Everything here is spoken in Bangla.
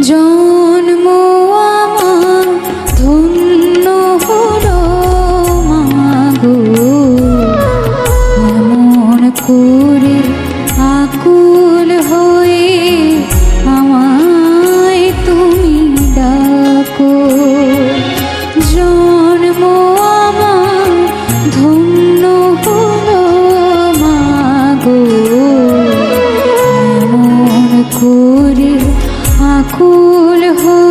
জন্ম আমার ধন্য হলো মাগো, এমন করে আকুল হয়ে আমায় তুমি ডাকো। জন্ম আমার ধন্য হলো মাগো, এমন করে আকুল হয়ে